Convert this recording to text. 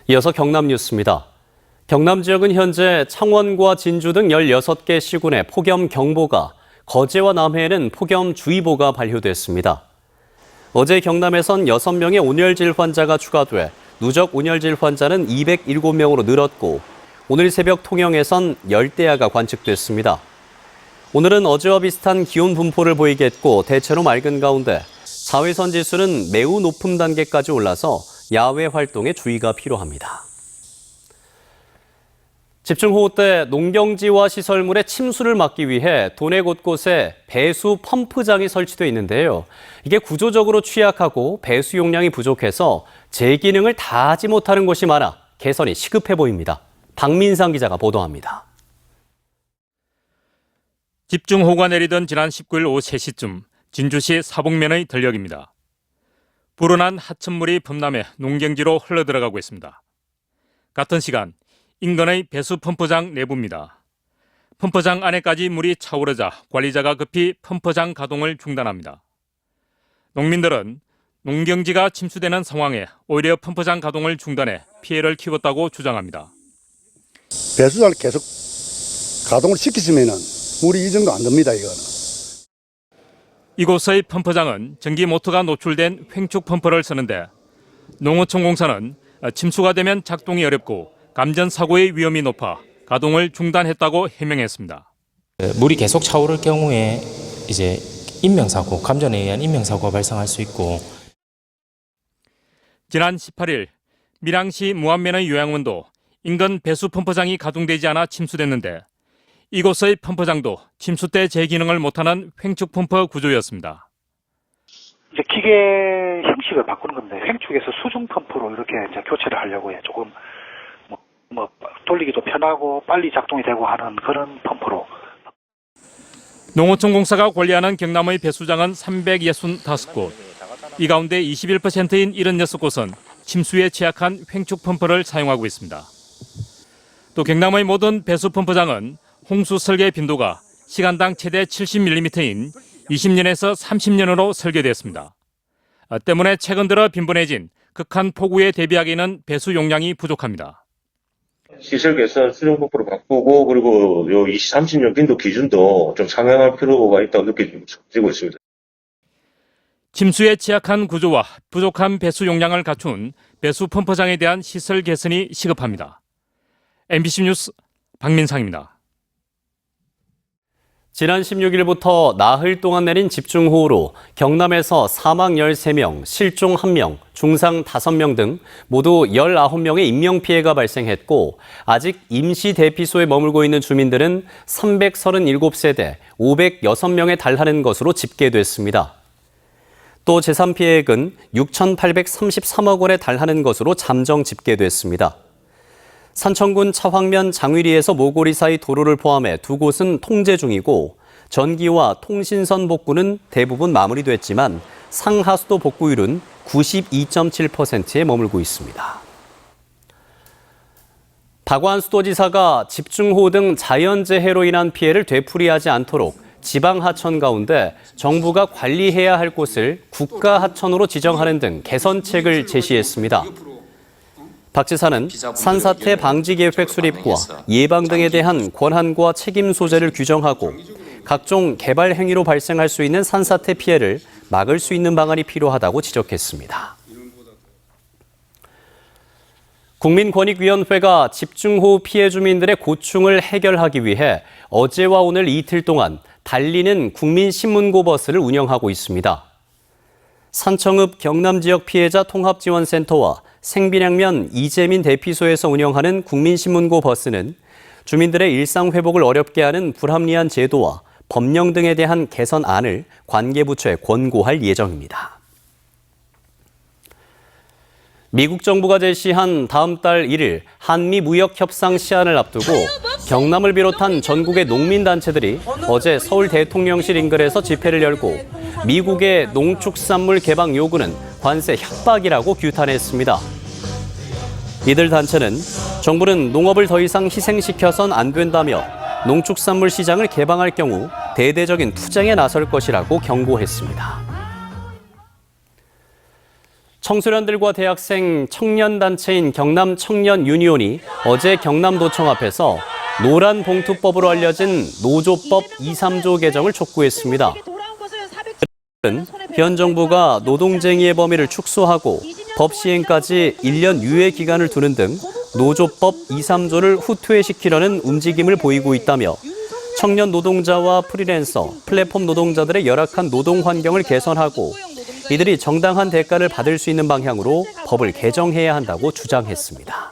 이어서 경남 뉴스입니다. 경남 지역은 현재 창원과 진주 등 16개 시군에 폭염 경보가, 거제와 남해에는 폭염주의보가 발효됐습니다. 어제 경남에선 6명의 온열질 환자가 추가돼 누적 온열질 환자는 207명으로 늘었고, 오늘 새벽 통영에선 열대야가 관측됐습니다. 오늘은 어제와 비슷한 기온 분포를 보이겠고 대체로 맑은 가운데 자외선 지수는 매우 높은 단계까지 올라서 야외 활동에 주의가 필요합니다. 집중호우 때 농경지와 시설물의 침수를 막기 위해 도내 곳곳에 배수 펌프장이 설치되어 있는데요. 이게 구조적으로 취약하고 배수 용량이 부족해서 제 기능을 다하지 못하는 곳이 많아 개선이 시급해 보입니다. 박민상 기자가 보도합니다. 집중호우가 내리던 지난 19일 오후 3시쯤 진주시 사복면의 전력입니다. 불어난 하천물이 범람해 농경지로 흘러들어가고 있습니다. 같은 시간 인근의 배수 펌프장 내부입니다. 펌프장 안에까지 물이 차오르자 관리자가 급히 펌프장 가동을 중단합니다. 농민들은 농경지가 침수되는 상황에 오히려 펌프장 가동을 중단해 피해를 키웠다고 주장합니다. 배수장을 계속 가동을 시키시면은 물이 이 정도 안 됩니다, 이거는. 이곳의 펌프장은 전기 모터가 노출된 횡축 펌프를 쓰는데 농어촌공사는 침수가 되면 작동이 어렵고 감전 사고의 위험이 높아 가동을 중단했다고 해명했습니다. 물이 계속 차오를 경우에 이제 인명사고, 감전에 의한 인명사고가 발생할 수 있고. 지난 18일 밀양시 무안면의 요양원도 인근 배수 펌프장이 가동되지 않아 침수됐는데 이곳의 펌프장도 침수 때 제 기능을 못하는 횡축 펌프 구조였습니다. 이제 기계 형식을 바꾸는 겁니다. 횡축에서 수중 펌프로 이렇게 이제 교체를 하려고 해요. 조금 돌리기도 편하고 빨리 작동이 되고 하는 그런 펌프로. 농어촌공사가 관리하는 경남의 배수장은 365곳. 이 가운데 21%인 76곳은 침수에 취약한 횡축 펌프를 사용하고 있습니다. 또 경남의 모든 배수 펌프장은 홍수 설계 빈도가 시간당 최대 70mm인 20년에서 30년으로 설계됐습니다. 때문에 최근 들어 빈번해진 극한 폭우에 대비하기에는 배수 용량이 부족합니다. 시설 개선 수중 펌프로 바꾸고 그리고 요 20, 30년 빈도 기준도 좀 상향할 필요가 있다고 느껴지고 있습니다. 침수에 취약한 구조와 부족한 배수 용량을 갖춘 배수 펌프장에 대한 시설 개선이 시급합니다. MBC 뉴스 박민상입니다. 지난 16일부터 나흘 동안 내린 집중호우로 경남에서 사망 13명, 실종 1명, 중상 5명 등 모두 19명의 인명피해가 발생했고, 아직 임시대피소에 머물고 있는 주민들은 337세대 506명에 달하는 것으로 집계됐습니다. 또 재산피해액은 6,833억 원에 달하는 것으로 잠정 집계됐습니다. 산청군 차황면 장위리에서 모고리 사이 도로를 포함해 두 곳은 통제 중이고, 전기와 통신선 복구는 대부분 마무리됐지만 상하수도 복구율은 92.7%에 머물고 있습니다. 박완 수도지사가 집중호우 등 자연재해로 인한 피해를 되풀이하지 않도록 지방하천 가운데 정부가 관리해야 할 곳을 국가하천으로 지정하는 등 개선책을 제시했습니다. 박 지사는 산사태 방지 계획 수립과 예방 등에 대한 권한과 책임 소재를 규정하고 각종 개발 행위로 발생할 수 있는 산사태 피해를 막을 수 있는 방안이 필요하다고 지적했습니다. 국민권익위원회가 집중호우 피해 주민들의 고충을 해결하기 위해 어제와 오늘 이틀 동안 달리는 국민신문고 버스를 운영하고 있습니다. 산청읍 경남지역 피해자 통합지원센터와 생빈양면 이재민 대피소에서 운영하는 국민신문고 버스는 주민들의 일상 회복을 어렵게 하는 불합리한 제도와 법령 등에 대한 개선안을 관계부처에 권고할 예정입니다. 미국 정부가 제시한 다음 달 1일 한미 무역 협상 시한을 앞두고 경남을 비롯한 전국의 농민단체들이 어제 서울 대통령실 인근에서 집회를 열고 미국의 농축산물 개방 요구는 관세 협박이라고 규탄했습니다. 이들 단체는 정부는 농업을 더 이상 희생시켜선 안 된다며 농축산물 시장을 개방할 경우 대대적인 투쟁에 나설 것이라고 경고했습니다. 청소년들과 대학생 청년단체인 경남청년유니온이 어제 경남도청 앞에서 노란 봉투법으로 알려진 노조법 2, 3조 개정을 촉구했습니다. 현 정부가 노동쟁의의 범위를 축소하고 법 시행까지 1년 유예 기간을 두는 등 노조법 2, 3조를 후퇴시키려는 움직임을 보이고 있다며 청년 노동자와 프리랜서, 플랫폼 노동자들의 열악한 노동 환경을 개선하고 이들이 정당한 대가를 받을 수 있는 방향으로 법을 개정해야 한다고 주장했습니다.